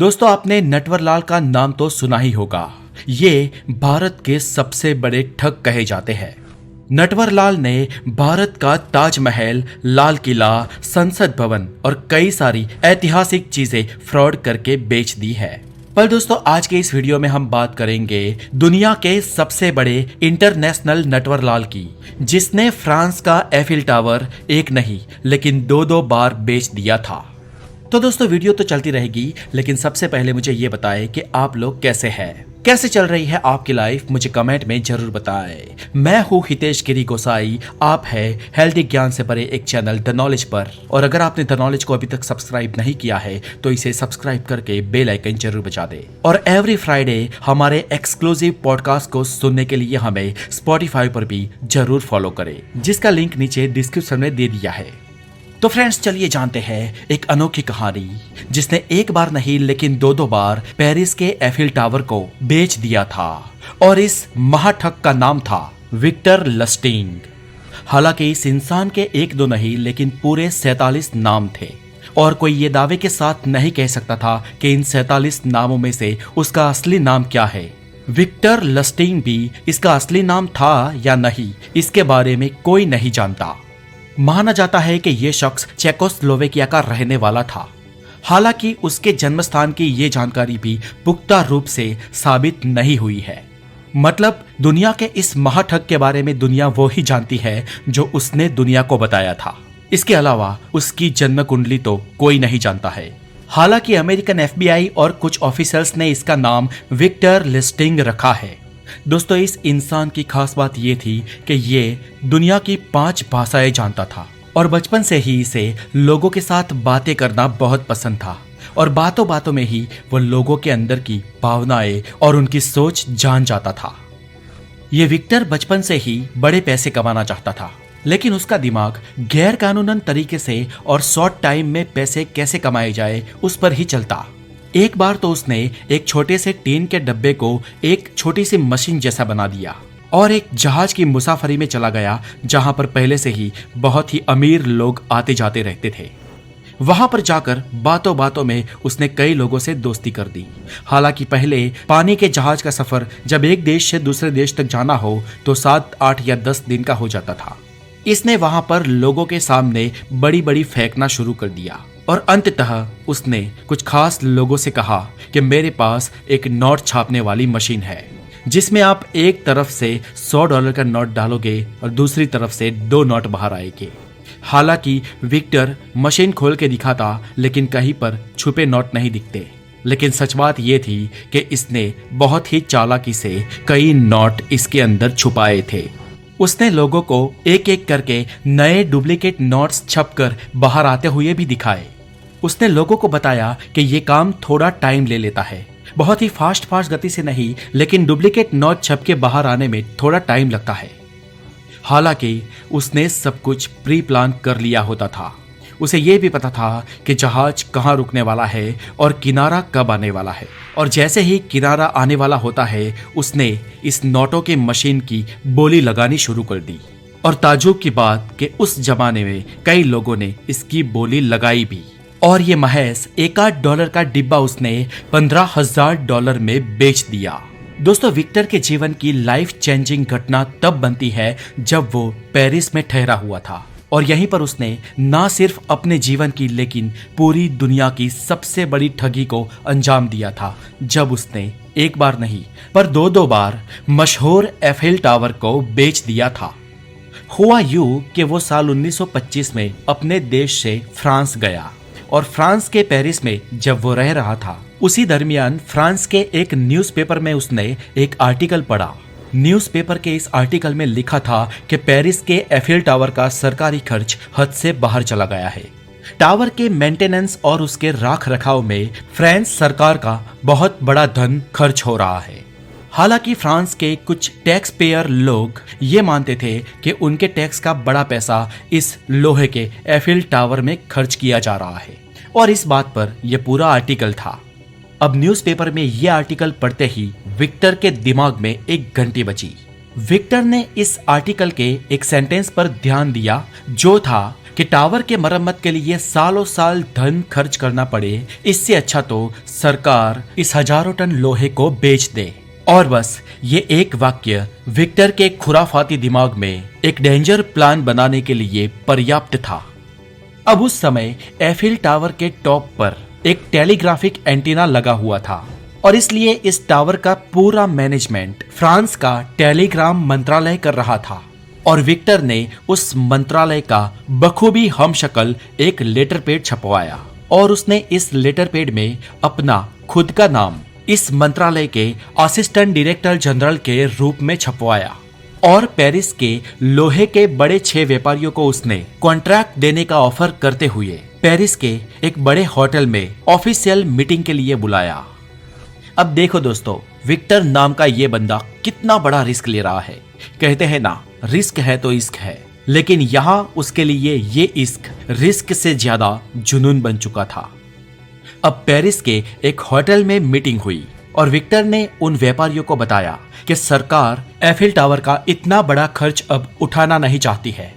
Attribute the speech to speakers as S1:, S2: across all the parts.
S1: दोस्तों आपने नटवरलाल का नाम तो सुना ही होगा। ये भारत के सबसे बड़े ठग कहे जाते हैं। नटवरलाल ने भारत का ताजमहल, लाल किला, संसद भवन और कई सारी ऐतिहासिक चीजें फ्रॉड करके बेच दी है। पर दोस्तों आज के इस वीडियो में हम बात करेंगे दुनिया के सबसे बड़े इंटरनेशनल नटवरलाल की, जिसने फ्रांस का एफिल टावर एक नहीं लेकिन दो बार बेच दिया था। तो दोस्तों वीडियो तो चलती रहेगी, लेकिन सबसे पहले मुझे ये बताएं कि आप लोग कैसे हैं, कैसे चल रही है आपकी लाइफ, मुझे कमेंट में जरूर बताएं। मैं हूँ हितेश गिरी गोसाई, आप है हेल्दी ज्ञान से भरे एक चैनल द नॉलेज पर। और अगर आपने द नॉलेज को अभी तक सब्सक्राइब नहीं किया है तो इसे सब्सक्राइब करके बेल आइकन जरूर बजा दे। और एवरी फ्राइडे हमारे एक्सक्लूसिव पॉडकास्ट को सुनने के लिए हमें स्पॉटिफाई पर भी जरूर फॉलो करें, जिसका लिंक नीचे डिस्क्रिप्शन में दे दिया है। तो फ्रेंड्स चलिए जानते हैं एक अनोखी कहानी, जिसने एक बार नहीं लेकिन दो बार पेरिस के एफिल टावर को बेच दिया था। और इस महाठग का नाम था विक्टर लस्टिंग। हालांकि इस इंसान के एक दो नहीं लेकिन पूरे 47 नाम थे, और कोई ये दावे के साथ नहीं कह सकता था कि इन 47 नामों में से उसका असली नाम क्या है। विक्टर लस्टिंग भी इसका असली नाम था या नहीं, इसके बारे में कोई नहीं जानता। माना जाता है कि यह शख्स चेकोस्लोवेकिया का रहने वाला था। हालांकि उसके जन्म स्थान की ये जानकारी भी पुख्ता रूप से साबित नहीं हुई है। मतलब दुनिया के इस महाठग के बारे में दुनिया वो ही जानती है जो उसने दुनिया को बताया था। इसके अलावा उसकी जन्म कुंडली तो कोई नहीं जानता है। हालांकि अमेरिकन एफबीआई और कुछ ऑफिसर्स ने इसका नाम विक्टर लस्टिंग रखा है। दोस्तों इस इंसान की खास बात ये थी कि ये दुनिया की 5 भाषाएं जानता था, और बचपन से ही इसे लोगों के साथ बातें करना बहुत पसंद था। और बातों बातों में ही वो लोगों के अंदर की भावनाएं और उनकी सोच जान जाता था। ये विक्टर बचपन से ही बड़े पैसे कमाना चाहता था, लेकिन उसका दिमाग गैर कानूनन तरीके से और शॉर्ट टाइम में पैसे कैसे कमाए जाए उस पर ही चलता। एक बार तो उसने एक छोटे से टीन के डब्बे को एक छोटी सी मशीन जैसा बना दिया और एक जहाज की मुसाफरी में चला गया, जहां पर पहले से ही बहुत ही अमीर लोग आते जाते रहते थे। वहां पर जाकर बातों बातों में उसने कई लोगों से दोस्ती कर दी। हालांकि पहले पानी के जहाज का सफर जब एक देश से दूसरे देश तक जाना हो तो 7, 8 या 10 दिन का हो जाता था। इसने वहां पर लोगों के सामने बड़ी बड़ी फेंकना शुरू कर दिया, और अंततः उसने कुछ खास लोगों से कहा कि मेरे पास एक नोट छापने वाली मशीन है, जिसमें आप एक तरफ से $100 का नोट डालोगे और दूसरी तरफ से 2 नोट बाहर आएंगे। हालांकि विक्टर मशीन खोल के दिखाता, लेकिन कहीं पर छुपे नोट नहीं दिखते। लेकिन सच बात यह थी कि इसने बहुत ही चालाकी से कई नोट इसके अंदर छुपाए थे। उसने लोगों को एक एक करके नए डुप्लीकेट नोट्स छपकर बाहर आते हुए भी दिखाए। उसने लोगों को बताया कि ये काम थोड़ा टाइम ले लेता है, बहुत ही फास्ट गति से नहीं, लेकिन डुप्लीकेट नोट छप के बाहर आने में थोड़ा टाइम लगता है। हालांकि उसने सब कुछ प्री प्लान कर लिया होता था। उसे यह भी पता था कि जहाज कहाँ रुकने वाला है और किनारा कब आने वाला है। और जैसे ही किनारा आने वाला होता है, उसने इस नोटों की मशीन की बोली लगानी शुरू कर दी। और ताज्जुब की बात कि उस जमाने में कई लोगों ने इसकी बोली लगाई भी। और ये महज $1 का डिब्बा उसने $15,000 में बेच दिया। दोस्तों विक्टर के जीवन की लाइफ चेंजिंग घटना तब बनती है जब वो पेरिस में ठहरा हुआ था, और यहीं पर उसने ना सिर्फ अपने जीवन की लेकिन पूरी दुनिया की सबसे बड़ी ठगी को अंजाम दिया था, जब उसने एक बार नहीं पर दो बार मशहूर एफिल टावर को बेच दिया था। हुआ यूं कि वो साल 1925 में अपने देश से फ्रांस गया, और फ्रांस के पेरिस में जब वो रह रहा था, उसी दरमियान फ्रांस के एक न्यूज़पेपर में उसने एक आर्टिकल पढ़ा। न्यूज़पेपर के इस आर्टिकल में लिखा था कि पेरिस के एफिल टावर का सरकारी खर्च हद से बाहर चला गया है। टावर के मेंटेनेंस और उसके राख रखाव में फ्रांस सरकार का बहुत बड़ा धन खर्च हो रहा है। हालांकि फ्रांस के कुछ टैक्स पेयर लोग ये मानते थे कि उनके टैक्स का बड़ा पैसा इस लोहे के एफिल टावर में खर्च किया जा रहा है, और इस बात पर यह पूरा आर्टिकल था। अब न्यूज़पेपर में यह आर्टिकल पढ़ते ही विक्टर के दिमाग में एक घंटी बजी। विक्टर ने इस आर्टिकल के एक सेंटेंस पर ध्यान दिया, जो था कि टावर के मरम्मत के लिए सालों साल धन खर्च करना पड़े, इससे अच्छा तो सरकार इस हजारों टन लोहे को बेच दे। और बस ये एक वाक्य विक्टर के खुराफाती दिमाग में एक डेंजर प्लान बनाने के लिए पर्याप्त था। अब उस समय एफिल टावर के टॉप पर एक टेलीग्राफिक एंटीना लगा हुआ था और इसलिए इस टावर का पूरा मैनेजमेंट फ्रांस का टेलीग्राम मंत्रालय कर रहा था। और विक्टर ने उस मंत्रालय का बखूबी हमशक्ल एक लेटर पेड छपवाया और उसने इस लेटर पेड में अपना खुद का नाम इस मंत्रालय के असिस्टेंट डायरेक्टर जनरल के रूप में छपवाया। और पेरिस के लोहे के बड़े 6 व्यापारियों को उसने कॉन्ट्रैक्ट देने का ऑफर करते हुए पेरिस के एक बड़े होटल में ऑफिशियल मीटिंग के लिए बुलाया। अब देखो दोस्तों, विक्टर नाम का ये बंदा कितना बड़ा रिस्क ले रहा है। कहते हैं ना, रिस्क है तो इश्क है, लेकिन यहाँ उसके लिए ये इश्क रिस्क से ज्यादा जुनून बन चुका था। अब पेरिस के एक होटल में मीटिंग हुई और विक्टर ने उन व्यापारियों को बताया कि सरकार एफिल टावर का इतना बड़ा खर्च अब उठाना नहीं चाहती है।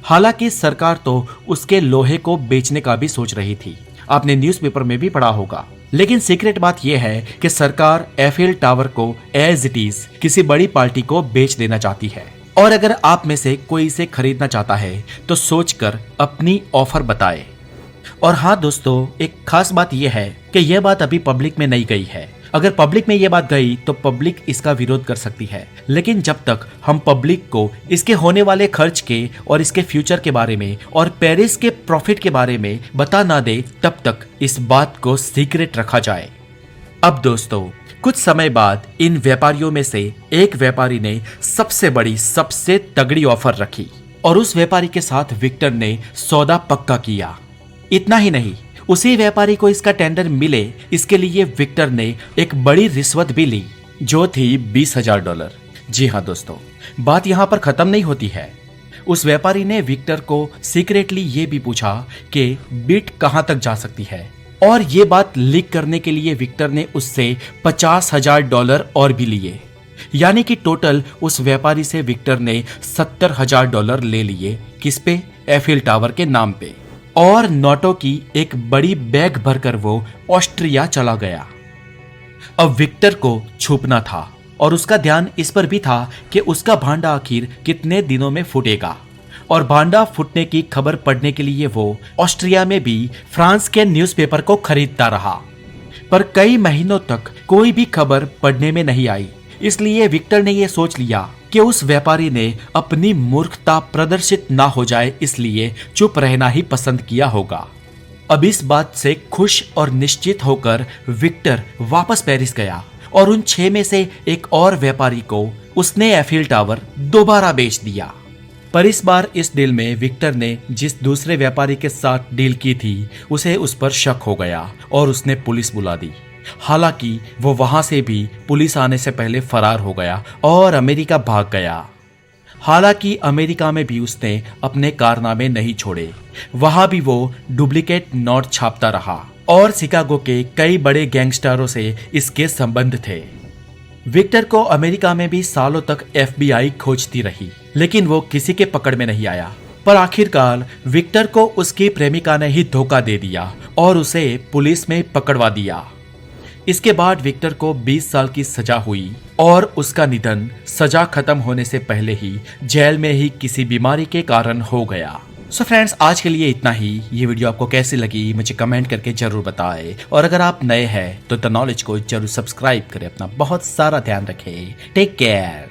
S1: हालांकि सरकार तो उसके लोहे को बेचने का भी सोच रही थी, आपने न्यूज़पेपर में भी पढ़ा होगा। लेकिन सीक्रेट बात यह है कि सरकार एफिल टावर को एज इट इज किसी बड़ी पार्टी को बेच देना चाहती है। और अगर आप में से कोई इसे खरीदना चाहता है तो सोचकर अपनी ऑफर बताए। और हाँ दोस्तों, एक खास बात यह है कि यह बात अभी पब्लिक में नहीं गई है। अगर पब्लिक में यह बात गई तो पब्लिक इसका विरोध कर सकती है, लेकिन जब तक हम पब्लिक को इसके होने वाले खर्च के और इसके फ्यूचर के बारे में और पेरिस के प्रॉफिट के बारे में बता ना दे, तब तक इस बात को सीक्रेट रखा जाए। अब दोस्तों, कुछ समय बाद इन व्यापारियों में से एक व्यापारी ने सबसे बड़ी, सबसे तगड़ी ऑफर रखी और उस व्यापारी के साथ विक्टर ने सौदा पक्का किया। इतना ही नहीं, उसी व्यापारी को इसका टेंडर मिले, इसके लिए विक्टर ने एक बड़ी रिश्वत भी ली, जो थी $20,000। जी हाँ दोस्तों, बात यहाँ पर खत्म नहीं होती है। उस व्यापारी ने विक्टर को सीक्रेटली ये भी पूछा कि बिड कहाँ तक जा सकती है, और ये बात लीक करने के लिए विक्टर ने उससे $50,000 और भी लिए। यानी कि टोटल उस व्यापारी से विक्टर ने $70,000 ले लिए। किस पे? एफिल टावर के नाम पे। और नोटों की एक बड़ी बैग भरकर वो ऑस्ट्रिया चला गया। अब विक्टर को छुपना था और उसका ध्यान इस पर भी था कि उसका भांडा आखिर कितने दिनों में फूटेगा। और भांडा फूटने की खबर पढ़ने के लिए वो ऑस्ट्रिया में भी फ्रांस के न्यूज़पेपर को खरीदता रहा, पर कई महीनों तक कोई भी खबर पढ़ने में नहीं आई। इसलिए विक्टर ने यह सोच लिया कि उस व्यापारी ने अपनी मूर्खता प्रदर्शित ना हो जाए, इसलिए चुप रहना ही पसंद किया होगा। अब इस बात से खुश और निश्चित होकर विक्टर वापस पेरिस गया और उन 6 में से एक और व्यापारी को उसने एफिल टावर दोबारा बेच दिया। पर इस बार इस डील में विक्टर ने जिस दूसरे व्यापारी के साथ डील की थी उसे उस पर शक हो गया और उसने पुलिस बुला दी। हालांकि वो वहां से भी पुलिस आने से पहले फरार हो गया और अमेरिका भाग गया। हालांकि अमेरिका में भी उसने अपने कारनामे नहीं छोड़े। वहां भी वो डुप्लीकेट नोट छापता रहा और शिकागो के कई बड़े गैंगस्टरों से इसके संबंध थे। विक्टर को अमेरिका में भी सालों तक FBI खोजती रही, लेकिन वो किसी के पकड़ में नहीं आया। पर आखिरकार विक्टर को उसकी प्रेमिका ने ही धोखा दे दिया और उसे पुलिस में पकड़वा दिया। इसके बाद विक्टर को 20 साल की सजा हुई और उसका निधन सजा खत्म होने से पहले ही जेल में ही किसी बीमारी के कारण हो गया। सो फ्रेंड्स, आज के लिए इतना ही। ये वीडियो आपको कैसी लगी मुझे कमेंट करके जरूर बताएं, और अगर आप नए हैं तो द नॉलेज को जरूर सब्सक्राइब करें। अपना बहुत सारा ध्यान रखें। Take care.